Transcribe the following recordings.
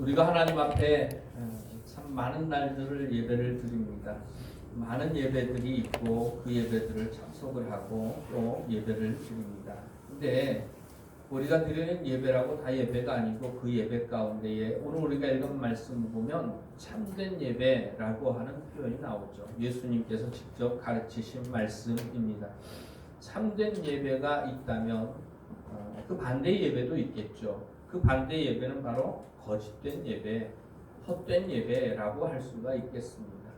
우리가 하나님 앞에 참 많은 날들을 예배를 드립니다. 많은 예배들이 있고 그 예배들을 참석을 하고 또 예배를 드립니다. 근데 우리가 드리는 예배라고 다 예배가 아니고 그 예배 가운데에 오늘 우리가 읽은 말씀을 보면 참된 예배라고 하는 표현이 나오죠. 예수님께서 직접 가르치신 말씀입니다. 참된 예배가 있다면 그 반대 예배도 있겠죠. 그 반대 예배는 바로 거짓된 예배, 헛된 예배라고 할 수가 있겠습니다.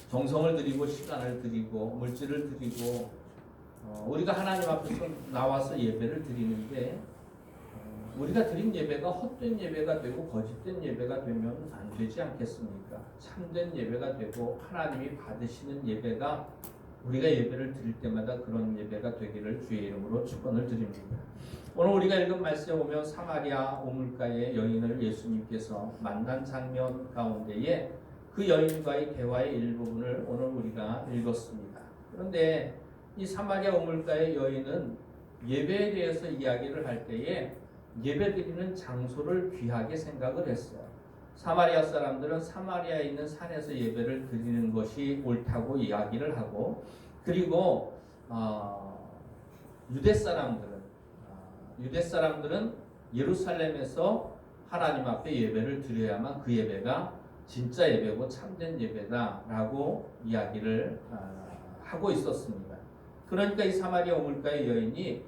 정성을 들이고 시간을 들이고 물질을 들이고 우리가 하나님 앞에서 나와서 예배를 드리는데 우리가 드린 예배가 헛된 예배가 되고 거짓된 예배가 되면 안 되지 않겠습니까? 참된 예배가 되고 하나님이 받으시는 예배가 우리가 예배를 드릴 때마다 그런 예배가 되기를 주의 이름으로 축원을 드립니다. 오늘 우리가 읽은 말씀에 보면 사마리아 우물가의 여인을 예수님께서 만난 장면 가운데에 그 여인과의 대화의 일부분을 오늘 우리가 읽었습니다. 그런데 이 사마리아 우물가의 여인은 예배에 대해서 이야기를 할 때에 예배드리는 장소를 귀하게 생각을 했어요. 사마리아 사람들은 사마리아에 있는 산에서 예배를 드리는 것이 옳다고 이야기를 하고, 그리고 유대 사람들은 예루살렘에서 하나님 앞에 예배를 드려야만 그 예배가 진짜 예배고 참된 예배다라고 이야기를 하고 있었습니다. 그러니까 이 사마리아 우물가의 여인이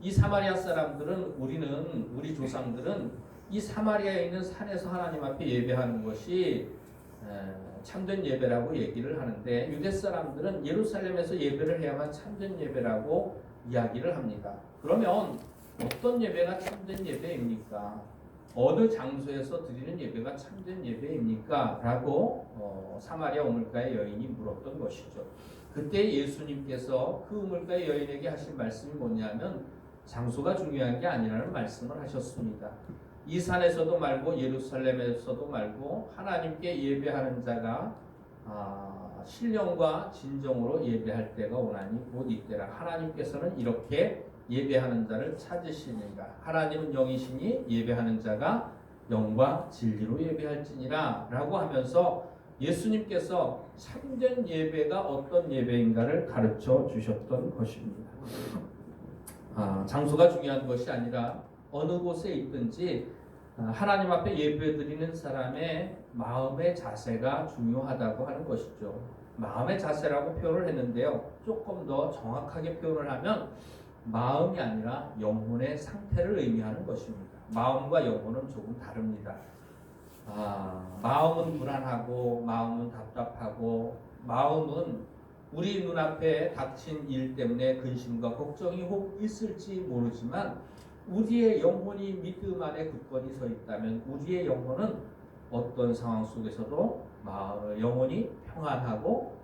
이 사마리아 사람들은 우리 조상들은 이 사마리아에 있는 산에서 하나님 앞에 예배하는 것이 참된 예배라고 얘기를 하는데 유대 사람들은 예루살렘에서 예배를 해야만 참된 예배라고 이야기를 합니다. 그러면 어떤 예배가 참된 예배입니까? 어느 장소에서 드리는 예배가 참된 예배입니까? 라고 사마리아 우물가의 여인이 물었던 것이죠. 그때 예수님께서 그 우물가의 여인에게 하신 말씀이 뭐냐면 장소가 중요한 게 아니라는 말씀을 하셨습니다. 이 산에서도 말고 예루살렘에서도 말고 하나님께 예배하는 자가 신령과 진정으로 예배할 때가 오나니 곧 이때라. 하나님께서는 이렇게 예배하는 자를 찾으시니라. 하나님은 영이시니 예배하는 자가 영과 진리로 예배할지니라 라고 하면서 예수님께서 참된 예배가 어떤 예배인가를 가르쳐 주셨던 것입니다. 장소가 중요한 것이 아니라 어느 곳에 있든지 하나님 앞에 예배드리는 사람의 마음의 자세가 중요하다고 하는 것이죠. 마음의 자세라고 표현을 했는데요. 조금 더 정확하게 표현을 하면 마음이 아니라 영혼의 상태를 의미하는 것입니다. 마음과 영혼은 조금 다릅니다. 마음은 불안하고 마음은 답답하고 마음은 우리 눈앞에 닥친 일 때문에 근심과 걱정이 혹 있을지 모르지만 우리의 영혼이 믿음 안에 굳건히 서 있다면 우리의 영혼은 어떤 상황 속에서도 영혼이 평안하고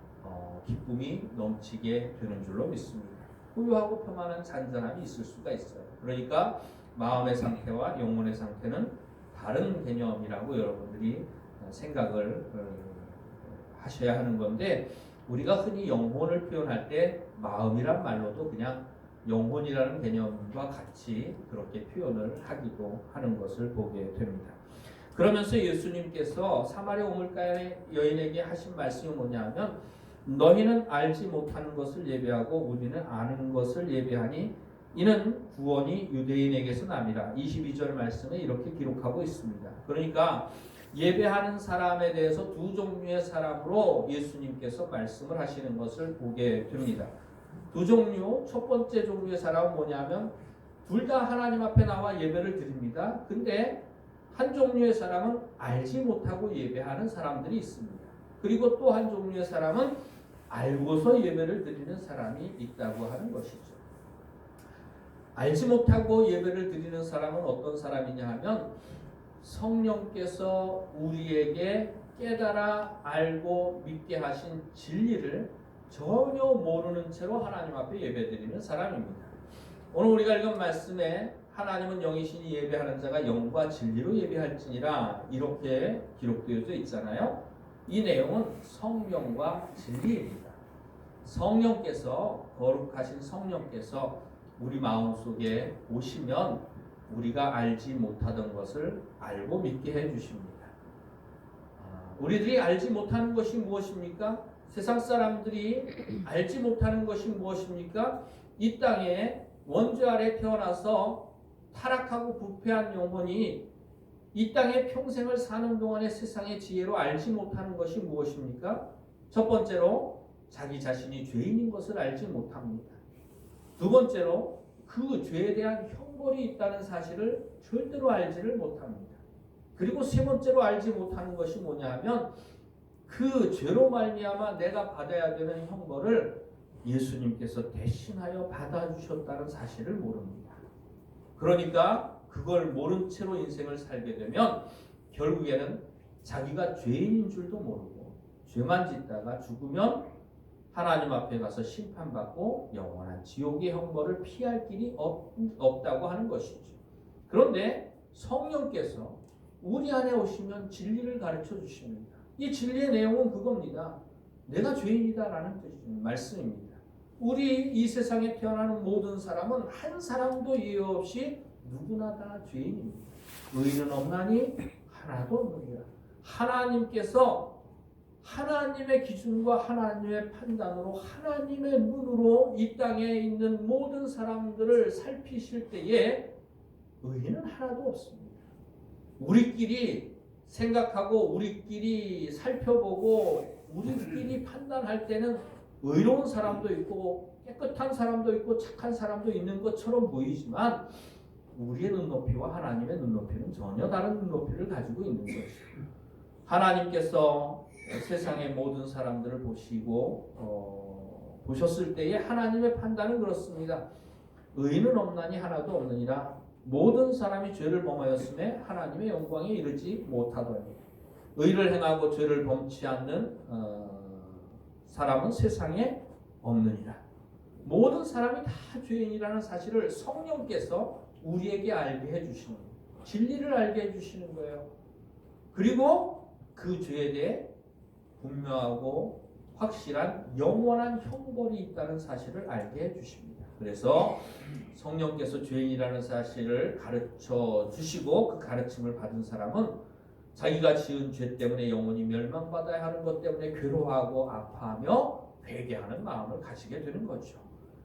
기쁨이 넘치게 되는 줄로 믿습니다. 고요하고 평안한 잔잔함이 있을 수가 있어요. 그러니까 마음의 상태와 영혼의 상태는 다른 개념이라고 여러분들이 생각을 하셔야 하는 건데 우리가 흔히 영혼을 표현할 때 마음이란 말로도 그냥 영혼이라는 개념과 같이 그렇게 표현을 하기도 하는 것을 보게 됩니다. 그러면서 예수님께서 사마리아 우물가의 여인에게 하신 말씀이 뭐냐면 너희는 알지 못하는 것을 예배하고 우리는 아는 것을 예배하니 이는 구원이 유대인에게서 남이라. 22절 말씀에 이렇게 기록하고 있습니다. 그러니까 예배하는 사람에 대해서 두 종류의 사람으로 예수님께서 말씀을 하시는 것을 보게 됩니다. 두 종류, 첫 번째 종류의 사람은 뭐냐면 둘 다 하나님 앞에 나와 예배를 드립니다. 근데 한 종류의 사람은 알지 못하고 예배하는 사람들이 있습니다. 그리고 또 한 종류의 사람은 알고서 예배를 드리는 사람이 있다고 하는 것이죠. 알지 못하고 예배를 드리는 사람은 어떤 사람이냐 하면 성령께서 우리에게 깨달아 알고 믿게 하신 진리를 전혀 모르는 채로 하나님 앞에 예배드리는 사람입니다. 오늘 우리가 읽은 말씀에 하나님은 영이시니 예배하는 자가 영과 진리로 예배할지니라 이렇게 기록되어져 있잖아요. 이 내용은 성령과 진리입니다. 성령께서 거룩하신 성령께서 우리 마음속에 오시면 우리가 알지 못하던 것을 알고 믿게 해주십니다. 우리들이 알지 못하는 것이 무엇입니까? 세상 사람들이 알지 못하는 것이 무엇입니까? 이 땅에 원죄 아래 태어나서 타락하고 부패한 영혼이 이 땅에 평생을 사는 동안에 세상의 지혜로 알지 못하는 것이 무엇입니까? 첫 번째로 자기 자신이 죄인인 것을 알지 못합니다. 두 번째로 그 죄에 대한 형벌이 있다는 사실을 절대로 알지를 못합니다. 그리고 세 번째로 알지 못하는 것이 뭐냐 하면 그 죄로 말미암아 내가 받아야 되는 형벌을 예수님께서 대신하여 받아주셨다는 사실을 모릅니다. 그러니까 그걸 모른 채로 인생을 살게 되면 결국에는 자기가 죄인인 줄도 모르고 죄만 짓다가 죽으면 하나님 앞에 가서 심판받고 영원한 지옥의 형벌을 피할 길이 없다고 하는 것이죠. 그런데 성령께서 우리 안에 오시면 진리를 가르쳐 주십니다. 이 진리의 내용은 그겁니다. 내가 죄인이다라는 말씀입니다. 우리 이 세상에 태어나는 모든 사람은 한 사람도 예외 없이 누구나 다 죄인입니다. 의인은 없나니 하나도 없느니라. 하나님께서 하나님의 기준과 하나님의 판단으로 하나님의 눈으로 이 땅에 있는 모든 사람들을 살피실 때에 의인은 하나도 없습니다. 우리끼리 생각하고 우리끼리 살펴보고 우리끼리 판단할 때는 의로운 사람도 있고 깨끗한 사람도 있고 착한 사람도 있는 것처럼 보이지만 우리의 눈높이와 하나님의 눈높이는 전혀 다른 눈높이를 가지고 있는 것이죠. 하나님께서 세상의 모든 사람들을 보시고 보셨을 때에 하나님의 판단은 그렇습니다. 의인은 없나니 하나도 없느니라. 모든 사람이 죄를 범하였음에 하나님의 영광에 이르지 못하더니 의를 행하고 죄를 범치 않는 사람은 세상에 없느니라. 모든 사람이 다 죄인이라는 사실을 성령께서 우리에게 알게 해주시는 거예요. 진리를 알게 해주시는 거예요. 그리고 그 죄에 대해 분명하고 확실한 영원한 형벌이 있다는 사실을 알게 해주십니다. 그래서 성령께서 죄인이라는 사실을 가르쳐 주시고 그 가르침을 받은 사람은 자기가 지은 죄 때문에 영원히 멸망받아야 하는 것 때문에 괴로워하고 아파하며 회개하는 마음을 가지게 되는 거죠.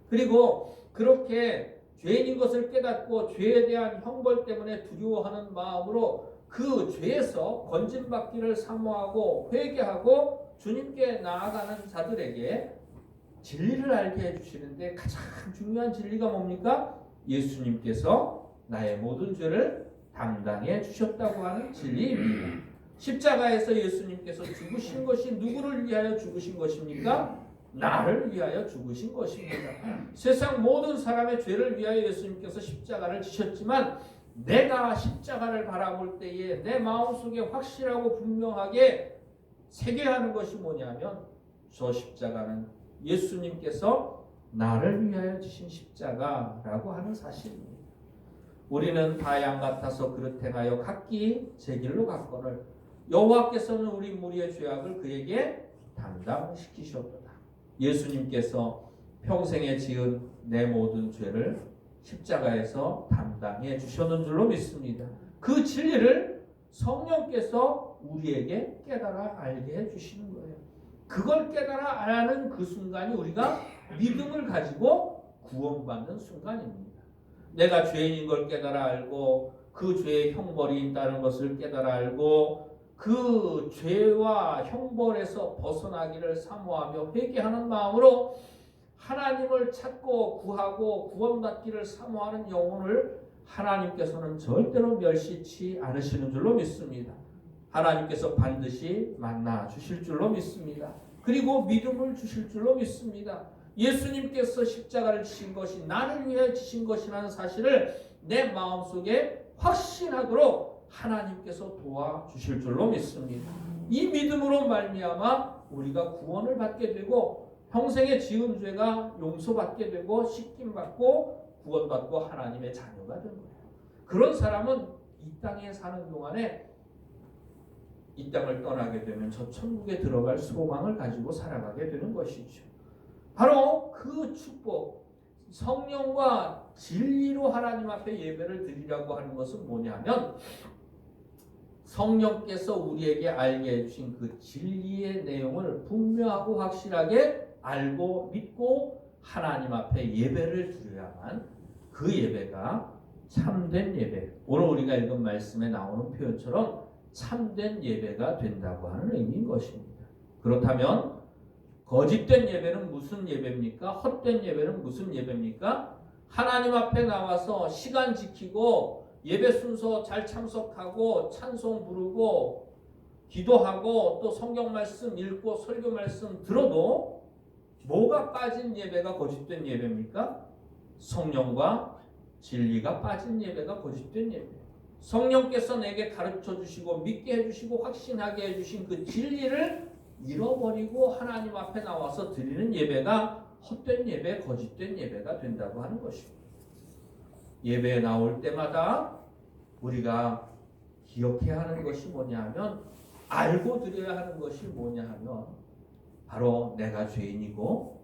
그리고 그렇게 죄인인 것을 깨닫고 죄에 대한 형벌 때문에 두려워하는 마음으로 그 죄에서 건짐받기를 사모하고 회개하고 주님께 나아가는 자들에게 진리를 알게 해주시는데 가장 중요한 진리가 뭡니까? 예수님께서 나의 모든 죄를 담당해 주셨다고 하는 진리입니다. 십자가에서 예수님께서 죽으신 것이 누구를 위하여 죽으신 것입니까? 나를 위하여 죽으신 것입니다. 세상 모든 사람의 죄를 위하여 예수님께서 십자가를 지셨지만 내가 십자가를 바라볼 때에 내 마음속에 확실하고 분명하게 새겨야 하는 것이 뭐냐면 저 십자가는 예수님께서 나를 위하여 지신 십자가라고 하는 사실입니다. 우리는 다 양 같아서 그릇 행하여 각기 제 길로 갔거늘 여호와께서는 우리 무리의 죄악을 그에게 담당시키셨도다. 예수님께서 평생에 지은 내 모든 죄를 십자가에서 담당해 주셨는 줄로 믿습니다. 그 진리를 성령께서 우리에게 깨달아 알게 해주시는 거예요. 그걸 깨달아 아는 그 순간이 우리가 믿음을 가지고 구원받는 순간입니다. 내가 죄인인 걸 깨달아 알고 그 죄의 형벌이 있다는 것을 깨달아 알고 그 죄와 형벌에서 벗어나기를 사모하며 회개하는 마음으로 하나님을 찾고 구하고 구원받기를 사모하는 영혼을 하나님께서는 절대로 멸시치 않으시는 줄로 믿습니다. 하나님께서 반드시 만나 주실 줄로 믿습니다. 그리고 믿음을 주실 줄로 믿습니다. 예수님께서 십자가를 지신 것이 나를 위해 지신 것이라는 사실을 내 마음속에 확신하도록 하나님께서 도와주실 줄로 믿습니다. 이 믿음으로 말미암아 우리가 구원을 받게 되고 평생에 지은 죄가 용서받게 되고 씻김받고 구원받고 하나님의 자녀가 되는 거예요. 그런 사람은 이 땅에 사는 동안에 이 땅을 떠나게 되면 저 천국에 들어갈 소망을 가지고 살아가게 되는 것이죠. 바로 그 축복, 성령과 진리로 하나님 앞에 예배를 드리라고 하는 것은 뭐냐면 성령께서 우리에게 알게 해주신 그 진리의 내용을 분명하고 확실하게 알고 믿고 하나님 앞에 예배를 드려야만 그 예배가 참된 예배, 오늘 우리가 읽은 말씀에 나오는 표현처럼 참된 예배가 된다고 하는 의미인 것입니다. 그렇다면 거짓된 예배는 무슨 예배입니까? 헛된 예배는 무슨 예배입니까? 하나님 앞에 나와서 시간 지키고 예배 순서 잘 참석하고 찬송 부르고 기도하고 또 성경 말씀 읽고 설교 말씀 들어도 뭐가 빠진 예배가 거짓된 예배입니까? 성령과 진리가 빠진 예배가 거짓된 예배. 성령께서 내게 가르쳐 주시고 믿게 해주시고 확신하게 해주신 그 진리를 잃어버리고 하나님 앞에 나와서 드리는 예배가 헛된 예배, 거짓된 예배가 된다고 하는 것입니다. 예배에 나올 때마다 우리가 기억해야 하는 것이 뭐냐 하면, 알고 드려야 하는 것이 뭐냐 하면 바로 내가 죄인이고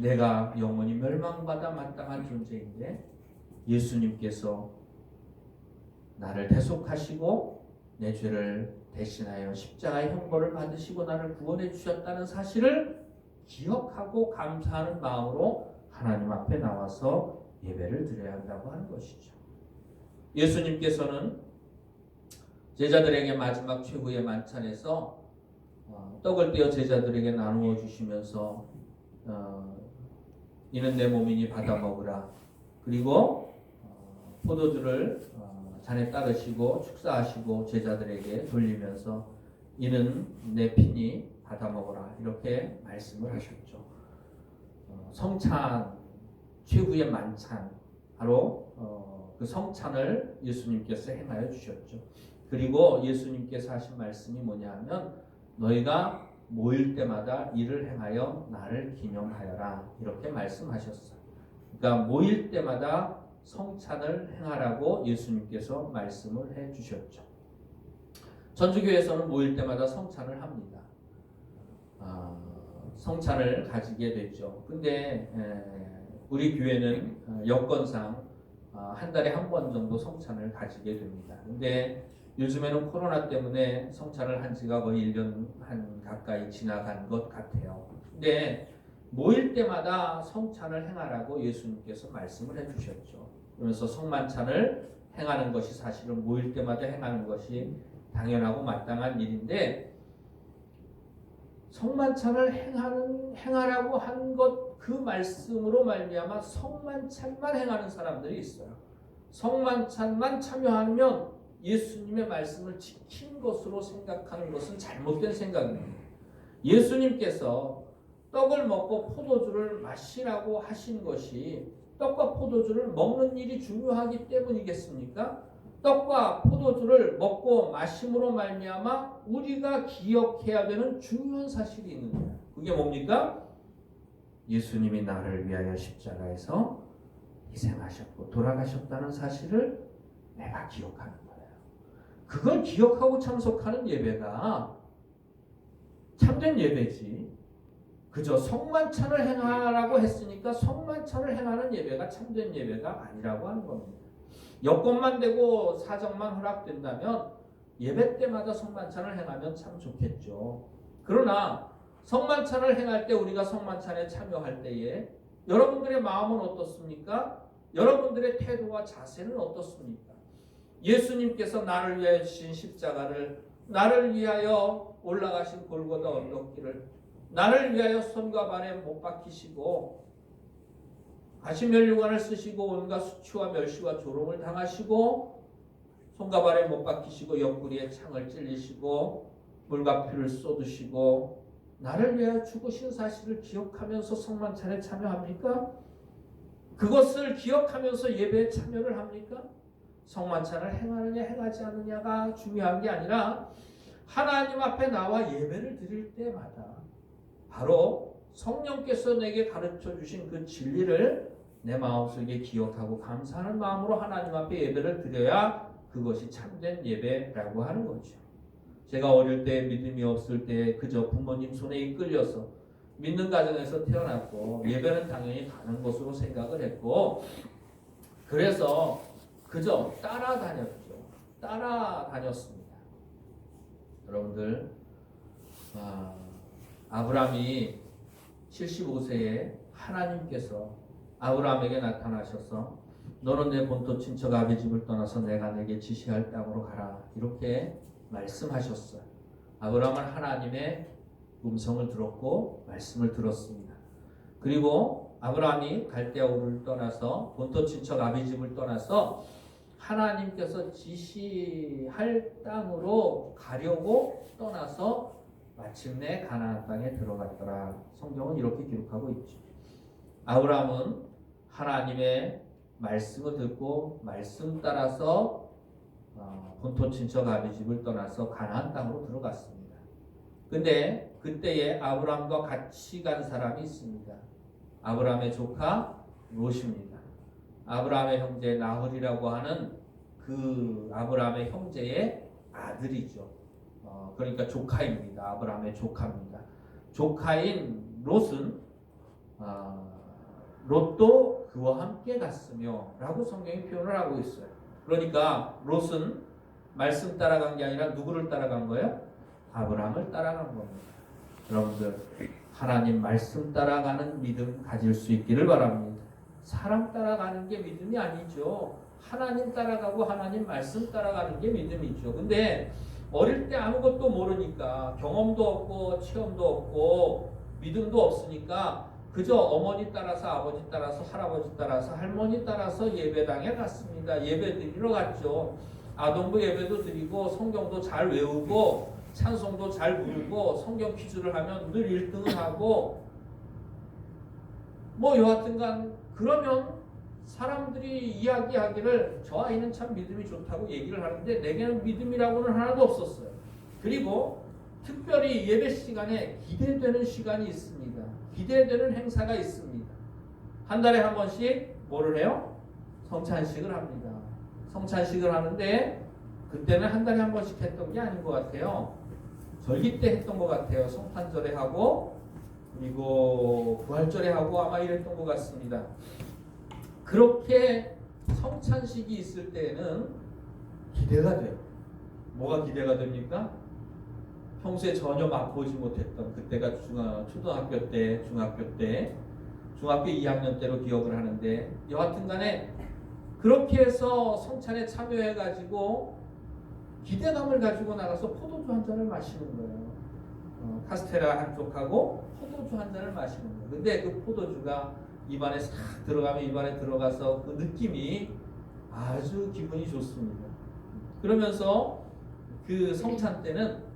내가 영원히 멸망받아 마땅한 존재인데 예수님께서 나를 대속하시고 내 죄를 대신하여 십자가의 형벌을 받으시고 나를 구원해 주셨다는 사실을 기억하고 감사하는 마음으로 하나님 앞에 나와서 예배를 드려야 한다고 하는 것이죠. 예수님께서는 제자들에게 마지막 최후의 만찬에서 떡을 떼어 제자들에게 나누어 주시면서 이는 내 몸이니 받아 먹으라. 그리고 포도주를 잔에 따르시고 축사하시고 제자들에게 돌리면서 이는 내 피니 받아 먹어라. 이렇게 말씀을 하셨죠. 성찬, 최후의 만찬, 바로 그 성찬을 예수님께서 행하여 주셨죠. 그리고 예수님께서 하신 말씀이 뭐냐 하면 너희가 모일 때마다 이를 행하여 나를 기념하여라. 이렇게 말씀하셨어요. 그러니까 모일 때마다 성찬을 행하라고 예수님께서 말씀을 해 주셨죠. 전주교회에서는 모일 때마다 성찬을 합니다. 성찬을 가지게 되죠. 근데 우리 교회는 여건상 한 달에 한 번 정도 성찬을 가지게 됩니다. 근데 요즘에는 코로나 때문에 성찬을 한 지가 거의 1년 한 가까이 지나간 것 같아요. 근데 모일 때마다 성찬을 행하라고 예수님께서 말씀을 해주셨죠. 그러면서 성만찬을 행하는 것이 사실은 모일 때마다 행하는 것이 당연하고 마땅한 일인데 성만찬을 행하라고 한 것 그 말씀으로 말미암아 성만찬만 행하는 사람들이 있어요. 성만찬만 참여하면 예수님의 말씀을 지킨 것으로 생각하는 것은 잘못된 생각입니다. 예수님께서 떡을 먹고 포도주를 마시라고 하신 것이 떡과 포도주를 먹는 일이 중요하기 때문이겠습니까? 떡과 포도주를 먹고 마심으로 말미암아 우리가 기억해야 되는 중요한 사실이 있는 거예요. 그게 뭡니까? 예수님이 나를 위하여 십자가에서 희생하셨고 돌아가셨다는 사실을 내가 기억하는 거예요. 그걸 기억하고 참석하는 예배가 참된 예배지. 그저 성만찬을 행하라고 했으니까 성만찬을 행하는 예배가 참된 예배가 아니라고 하는 겁니다. 여건만 되고 사정만 허락된다면 예배 때마다 성만찬을 행하면 참 좋겠죠. 그러나 성만찬을 행할 때 우리가 성만찬에 참여할 때에 여러분들의 마음은 어떻습니까? 여러분들의 태도와 자세는 어떻습니까? 예수님께서 나를 위하여 주신 십자가를, 나를 위하여 올라가신 골고다 언덕길을, 나를 위하여 손과 발에 못 박히시고 가시면류관을 쓰시고 온갖 수치와 멸시와 조롱을 당하시고 손과 발에 못 박히시고 옆구리에 창을 찔리시고 물과 피를 쏟으시고 나를 위하여 죽으신 사실을 기억하면서 성만찬에 참여합니까? 그것을 기억하면서 예배에 참여를 합니까? 성만찬을 행하느냐 행하지 않느냐가 중요한 게 아니라 하나님 앞에 나와 예배를 드릴 때마다 바로 성령께서 내게 가르쳐 주신 그 진리를 내 마음속에 기억하고 감사하는 마음으로 하나님 앞에 예배를 드려야 그것이 참된 예배라고 하는 거죠. 제가 어릴 때 믿음이 없을 때 그저 부모님 손에 이끌려서 믿는 가정에서 태어났고 예배는 당연히 가는 것으로 생각을 했고 그래서 그저 따라다녔습니다. 여러분들 아브라함이 75세에 하나님께서 아브라함에게 나타나셔서 너는 내 본토 친척 아비 집을 떠나서 내가 내게 지시할 땅으로 가라 이렇게 말씀하셨어요. 아브라함은 하나님의 음성을 들었고 말씀을 들었습니다. 그리고 아브라함이 갈대아 우르를 떠나서 본토 친척 아비 집을 떠나서 하나님께서 지시할 땅으로 가려고 떠나서 마침내 가나안 땅에 들어갔더라. 성경은 이렇게 기록하고 있죠. 아브라함은 하나님의 말씀을 듣고 말씀 따라서 본토 친척 아비 집을 떠나서 가나안 땅으로 들어갔습니다. 근데 그때에 아브라함과 같이 간 사람이 있습니다. 아브라함의 조카 롯입니다. 아브라함의 형제 나홀이라고 하는 그 아브라함의 형제의 아들이죠. 그러니까 조카입니다. 아브라함의 조카입니다. 조카인 롯은 롯도 그와 함께 갔으며 라고 성경이 표현을 하고 있어요. 그러니까 롯은 말씀 따라간 게 아니라 누구를 따라간 거예요? 아브라함을 따라간 겁니다. 여러분들 하나님 말씀 따라가는 믿음 가질 수 있기를 바랍니다. 사람 따라가는 게 믿음이 아니죠. 하나님 따라가고 하나님 말씀 따라가는 게 믿음이죠. 근데 어릴 때 아무것도 모르니까 경험도 없고 체험도 없고 믿음도 없으니까 그저 어머니 따라서 아버지 따라서 할아버지 따라서 할머니 따라서 예배당에 갔습니다. 예배 드리러 갔죠. 아동부 예배도 드리고 성경도 잘 외우고 찬송도 잘 부르고 성경 퀴즈를 하면 늘 1등을 하고 뭐 여하튼간 그러면 사람들이 이야기하기를 저 아이는 참 믿음이 좋다고 얘기를 하는데 내게는 믿음이라고는 하나도 없었어요. 그리고 특별히 예배 시간에 기대되는 시간이 있습니다. 기대되는 행사가 있습니다. 한 달에 한 번씩 뭐를 해요? 성찬식을 합니다. 성찬식을 하는데 그때는 한 달에 한 번씩 했던 게 아닌 것 같아요. 절기 때 했던 것 같아요. 성탄절에 하고 그리고 부활절에 하고 아마 이랬던 것 같습니다. 그렇게 성찬식이 있을 때에는 기대가 돼요. 뭐가 기대가 됩니까? 평소에 전혀 맛보지 못했던 그때가 초등학교 때, 중학교 2학년 때로 기억을 하는데 여하튼간에 그렇게 해서 성찬에 참여해가지고 기대감을 가지고 나가서 포도주 한 잔을 마시는 거예요. 카스테라 한쪽하고 포도주 한 잔을 마시는 거예요. 근데 그 포도주가 입안에 싹 들어가면 입안에 들어가서 그 느낌이 아주 기분이 좋습니다. 그러면서 그 성찬 때는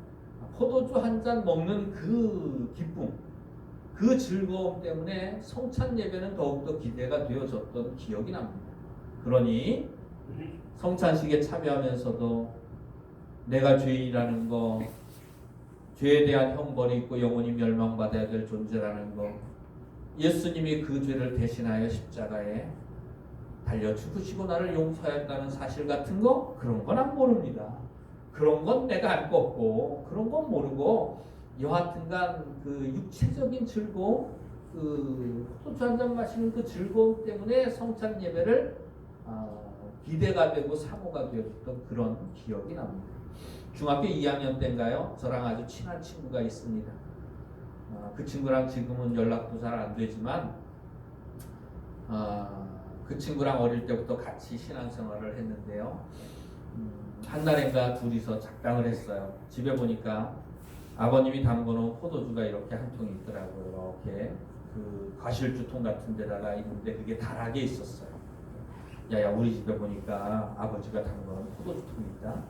포도주 한 잔 먹는 그 기쁨, 그 즐거움 때문에 성찬 예배는 더욱더 기대가 되어졌던 기억이 납니다. 그러니 성찬식에 참여하면서도 내가 죄인이라는 거, 죄에 대한 형벌이 있고 영원히 멸망받아야 될 존재라는 거, 예수님이 그 죄를 대신하여 십자가에 달려 죽으시고 나를 용서하였다는 사실 같은 거 그런 건 안 모릅니다. 그런 건 내가 알 거 없고 그런 건 모르고 여하튼간 그 육체적인 즐거움, 그 포도주 한 잔 마시는 그 즐거움 때문에 성찬 예배를 기대가 되고 사모가 되었던 그런 기억이 납니다. 중학교 2학년 때인가요? 저랑 아주 친한 친구가 있습니다. 그 친구랑 지금은 연락도 잘 안 되지만 그 친구랑 어릴 때부터 같이 신앙생활을 했는데요. 한 달인가 둘이서 작당을 했어요. 집에 보니까 아버님이 담궈놓은 포도주가 이렇게 한 통이 있더라고요. 이렇게 그 과실주통 같은 데다가 있는데 그게 다락에 있었어요. 야야 우리 집에 보니까 아버지가 담궈놓은 포도주통이 있다.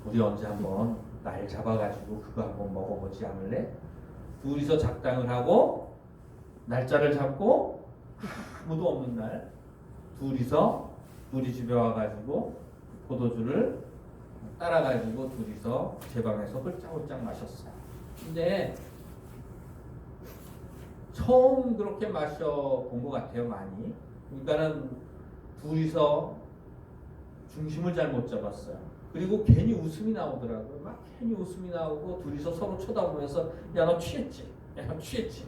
우리 언제 한번 날 잡아가지고 그거 한번 먹어보지 않을래? 둘이서 작당을 하고 날짜를 잡고 아무도 없는 날 둘이서 우리 집에 와가지고 포도주를 따라가지고 둘이서 제 방에서 홀짝홀짝 마셨어요. 근데 처음 그렇게 마셔본 것 같아요. 많이. 그러니까는 둘이서 중심을 잘 못 잡았어요. 그리고 괜히 웃음이 나오더라고요. 막 괜히 웃음이 나오고 둘이서 서로 쳐다보면서 야 너 취했지? 야 너 취했지?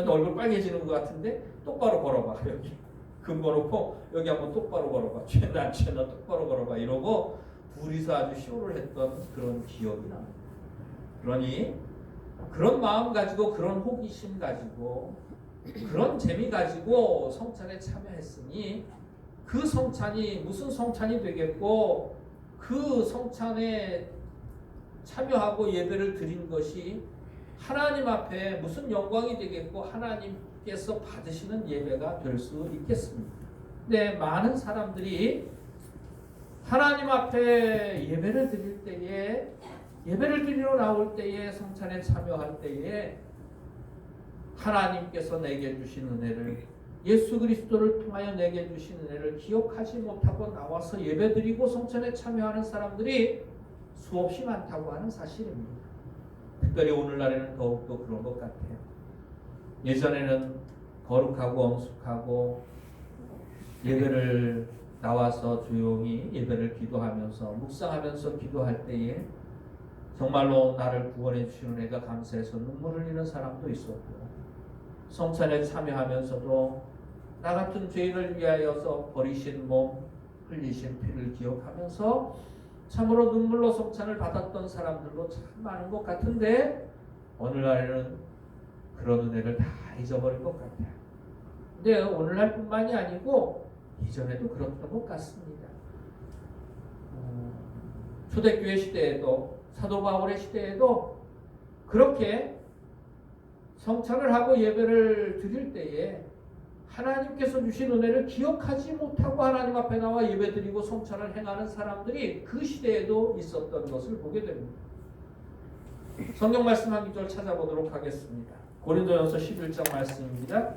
얼굴 빨개지는 것 같은데 똑바로 걸어봐. 여기 금 걸어놓고 여기 한번 똑바로 걸어봐. 죄나 똑바로 걸어봐. 이러고 둘이서 아주 쇼를 했던 그런 기억이 납니다. 그러니 그런 마음 가지고 그런 호기심 가지고 그런 재미 가지고 성찬에 참여했으니 그 성찬이 무슨 성찬이 되겠고 그 성찬에 참여하고 예배를 드린 것이 하나님 앞에 무슨 영광이 되겠고 하나님께서 받으시는 예배가 될 수 있겠습니다. 근데 많은 사람들이 하나님 앞에 예배를 드릴 때에 예배를 드리러 나올 때에 성찬에 참여할 때에 하나님께서 내게 주신 은혜를 예수 그리스도를 통하여 내게 주신 은혜를 기억하지 못하고 나와서 예배드리고 성찬에 참여하는 사람들이 수없이 많다고 하는 사실입니다. 특별히 오늘날에는 더욱더 그런 것 같아요. 예전에는 거룩하고 엄숙하고 예배를 나와서 조용히 예배를 기도하면서 묵상하면서 기도할 때에 정말로 나를 구원해 주신 은혜가 감사해서 눈물을 흘리는 사람도 있었고 성찬에 참여하면서도 나 같은 죄인을 위하여서 버리신 몸 흘리신 피를 기억하면서 참으로 눈물로 성찬을 받았던 사람들도 참 많은 것 같은데 오늘날에는 그런 은혜를 다 잊어버린 것 같아요. 근데 오늘날뿐만이 아니고 이전에도 그렇던 것 같습니다. 초대교회 시대에도 사도 바울의 시대에도 그렇게 성찬을 하고 예배를 드릴 때에 하나님께서 주신 은혜를 기억하지 못하고 하나님 앞에 나와 예배드리고 성찬을 행하는 사람들이 그 시대에도 있었던 것을 보게 됩니다. 성경 말씀 한 구절 찾아보도록 하겠습니다. 고린도전서 11장 말씀입니다.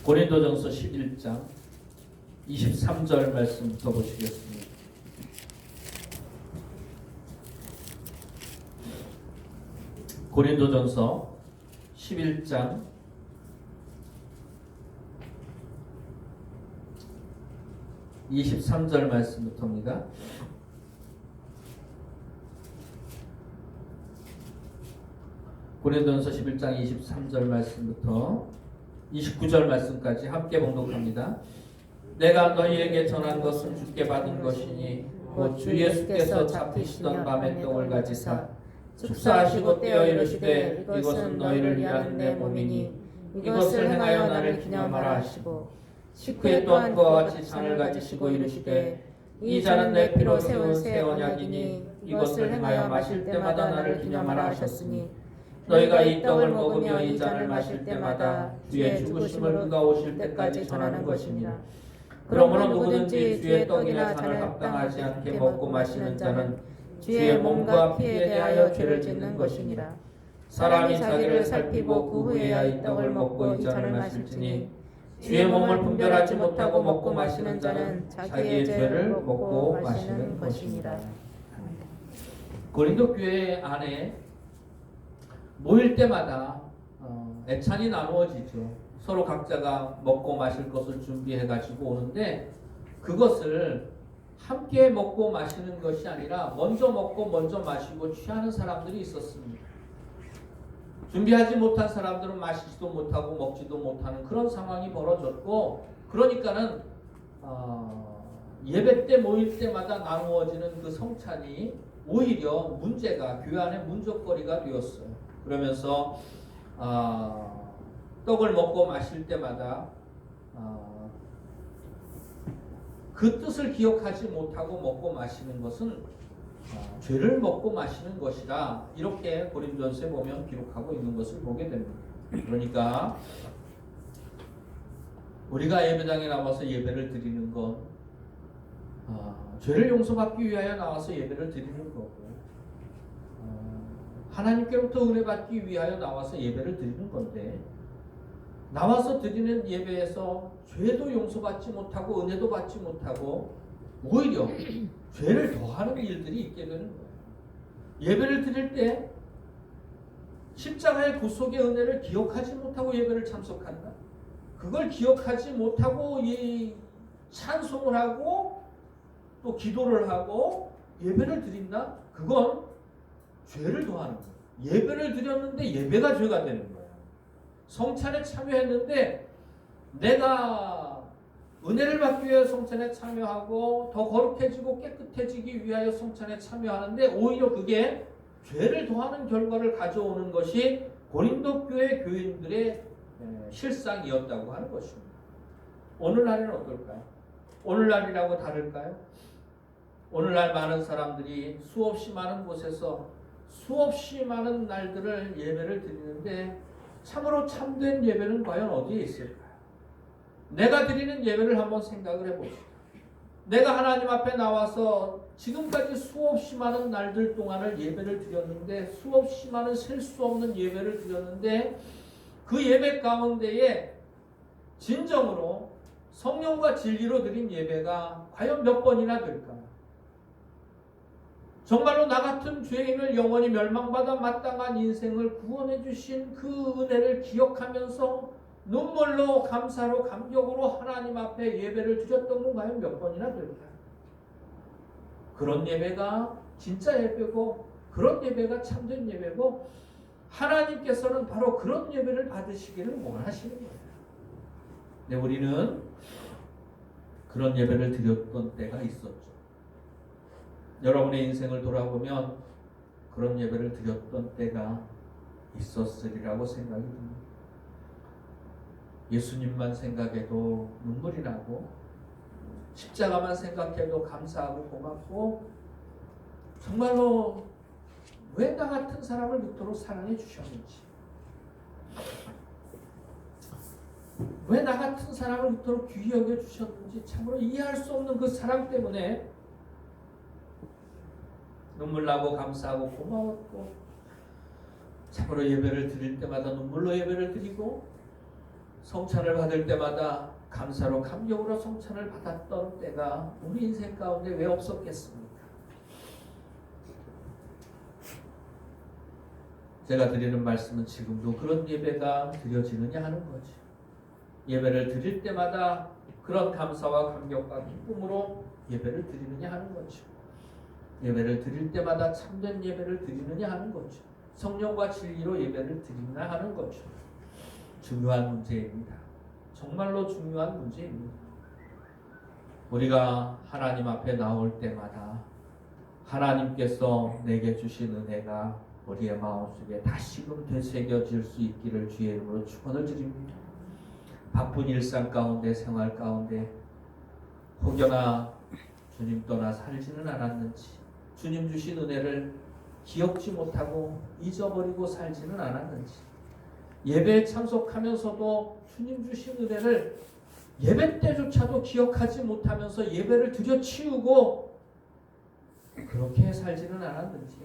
고린도전서 11장 23절 말씀부터 보시겠습니다. 고린도전서 11장 23절 말씀부터입니다. 고린도전서 11장 23절 말씀부터 29절 말씀까지 함께 봉독합니다. 내가 너희에게 전한 것은 주께 받은 것이니 곧 주 예수께서 잡히시던 밤에 떡을 가지사 축사하시고 떼어 이르시되 이것은 너희를 위하는 내 몸이니 이것을 행하여 나를 기념하라 하시고 식후에 또한 그와 같이 잔을 가지시고 이르시되 이 잔은 내 피로 세운 새 언약이니 이것을 행하여 마실 때마다 나를 기념하라 하셨으니 너희가 이 떡을 먹으며 이 잔을 마실 때마다 주의 죽으심을 그가 오실 때까지 전하는 것입니다. 그러므로 누구든지 주의 떡이나 잔을 합당하지 않게 먹고 마시는 자는 주의 몸과 피에 대하여 죄를 짓는 것이니라. 사람이 자기를 살피고 그 후에야 이 떡을 먹고 이 잔을 마실지니 주의 몸을 분별하지 못하고 먹고 마시는 자는 자기의 죄를 먹고 마시는 것이니라. 고린도 교회 안에 모일 때마다 애찬이 나누어지죠. 서로 각자가 먹고 마실 것을 준비해 가지고 오는데 그것을 함께 먹고 마시는 것이 아니라 먼저 먹고 먼저 마시고 취하는 사람들이 있었습니다. 준비하지 못한 사람들은 마시지도 못하고 먹지도 못하는 그런 상황이 벌어졌고 그러니까는 예배 때 모일 때마다 나누어지는 그 성찬이 오히려 문제가 교회 안에 문제거리가 되었어요. 그러면서 떡을 먹고 마실 때마다 그 뜻을 기억하지 못하고 먹고 마시는 것은 죄를 먹고 마시는 것이라 이렇게 고린도전서에 보면 기록하고 있는 것을 보게 됩니다. 그러니까 우리가 예배당에 나와서 예배를 드리는 건 죄를 용서받기 위하여 나와서 예배를 드리는 거고 하나님께로부터 은혜 받기 위하여 나와서 예배를 드리는 건데 나와서 드리는 예배에서 죄도 용서받지 못하고 은혜도 받지 못하고 오히려 죄를 더하는 일들이 있게 되는 거예요. 예배를 드릴 때 십자가의 구속의 은혜를 기억하지 못하고 예배를 참석한다. 그걸 기억하지 못하고 이 찬송을 하고 또 기도를 하고 예배를 드린다? 그건 죄를 더하는 거예요. 예배를 드렸는데 예배가 죄가 되는 거예요. 성찬에 참여했는데 내가 은혜를 받기 위해 성찬에 참여하고 더 거룩해지고 깨끗해지기 위하여 성찬에 참여하는데 오히려 그게 죄를 더하는 결과를 가져오는 것이 고린도 교회 교인들의 실상이었다고 하는 것입니다. 오늘날에는 어떨까요? 오늘날이라고 다를까요? 오늘날 많은 사람들이 수없이 많은 곳에서 수없이 많은 날들을 예배를 드리는데 참으로 참된 예배는 과연 어디에 있을까요? 내가 드리는 예배를 한번 생각을 해봅시다. 내가 하나님 앞에 나와서 지금까지 수없이 많은 날들 동안을 예배를 드렸는데 수없이 많은 셀 수 없는 예배를 드렸는데 그 예배 가운데에 진정으로 성령과 진리로 드린 예배가 과연 몇 번이나 될까요? 정말로 나 같은 죄인을 영원히 멸망받아 마땅한 인생을 구원해 주신 그 은혜를 기억하면서 눈물로 감사로 감격으로 하나님 앞에 예배를 드렸던 건 과연 몇 번이나 될까요? 그런 예배가 진짜 예배고 그런 예배가 참된 예배고 하나님께서는 바로 그런 예배를 받으시기를 원하시는 거예요. 근데 우리는 그런 예배를 드렸던 때가 있었죠. 여러분의 인생을 돌아보면 그런 예배를 드렸던 때가 있었으리라고 생각이 듭니다. 예수님만 생각해도 눈물이 나고 십자가만 생각해도 감사하고 고맙고 정말로 왜 나 같은 사람을 그토록 사랑해 주셨는지 왜 나 같은 사람을 그토록 귀히 여겨 주셨는지 참으로 이해할 수 없는 그 사랑 때문에 눈물 나고 감사하고 고마웠고 참으로 예배를 드릴 때마다 눈물로 예배를 드리고 성찬을 받을 때마다 감사로 감격으로 성찬을 받았던 때가 우리 인생 가운데 왜 없었겠습니까? 제가 드리는 말씀은 지금도 그런 예배가 드려지느냐 하는 거죠. 예배를 드릴 때마다 그런 감사와 감격과 기쁨으로 예배를 드리느냐 하는 거죠. 예배를 드릴 때마다 참된 예배를 드리느냐 하는 거죠. 성령과 진리로 예배를 드리느냐 하는 거죠. 중요한 문제입니다. 정말로 중요한 문제입니다. 우리가 하나님 앞에 나올 때마다 하나님께서 내게 주신 은혜가 우리의 마음속에 다시금 되새겨질 수 있기를 주의 이름으로 축원을 드립니다. 바쁜 일상 가운데 생활 가운데 혹여나 주님 떠나 살지는 않았는지 주님 주신 은혜를 기억지 못하고 잊어버리고 살지는 않았는지 예배에 참석하면서도 주님 주신 은혜를 예배 때조차도 기억하지 못하면서 예배를 들여치우고 그렇게 살지는 않았는지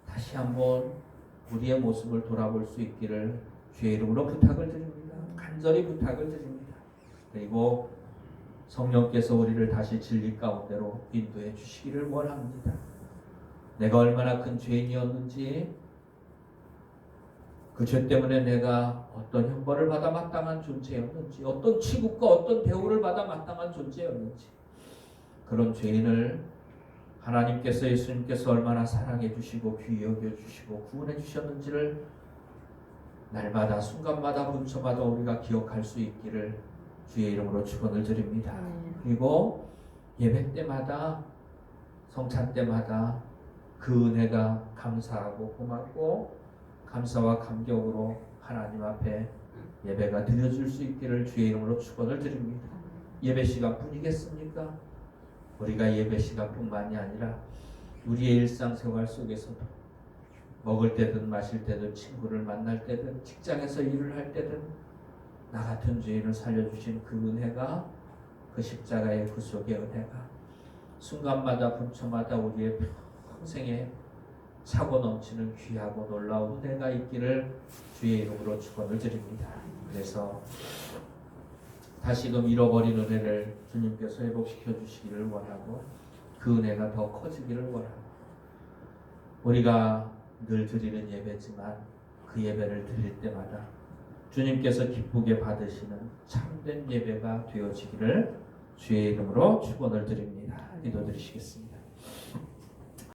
다시 한번 우리의 모습을 돌아볼 수 있기를 주의 이름으로 부탁을 드립니다. 간절히 부탁을 드립니다. 그리고 성령께서 우리를 다시 진리 가운데로 인도해 주시기를 원합니다. 내가 얼마나 큰 죄인이었는지 그 죄 때문에 내가 어떤 형벌을 받아 마땅한 존재였는지 어떤 취급과 어떤 대우를 받아 마땅한 존재였는지 그런 죄인을 하나님께서 예수님께서 얼마나 사랑해 주시고 귀히 여겨 주시고 구원해 주셨는지를 날마다 순간마다 분초마다 우리가 기억할 수 있기를 주의 이름으로 축원을 드립니다. 그리고 예배 때마다 성찬 때마다 그 은혜가 감사하고 고맙고 감사와 감격으로 하나님 앞에 예배가 드려질 수 있기를 주의 이름으로 축원을 드립니다. 예배 시간뿐이겠습니까? 우리가 예배 시간뿐만이 아니라 우리의 일상생활 속에서도 먹을 때든 마실 때든 친구를 만날 때든 직장에서 일을 할 때든 나 같은 죄인을 살려주신 그 은혜가 그 십자가의 구속의 은혜가 순간마다 분초마다 우리의 평생에 차고 넘치는 귀하고 놀라운 은혜가 있기를 주의 이름으로 축원을 드립니다. 그래서 다시금 잃어버린 은혜를 주님께서 회복시켜 주시기를 원하고 그 은혜가 더 커지기를 원하고 우리가 늘 드리는 예배지만 그 예배를 드릴 때마다 주님께서 기쁘게 받으시는 참된 예배가 되어지기를 주의 이름으로 축원을 드립니다. 기도드리시겠습니다.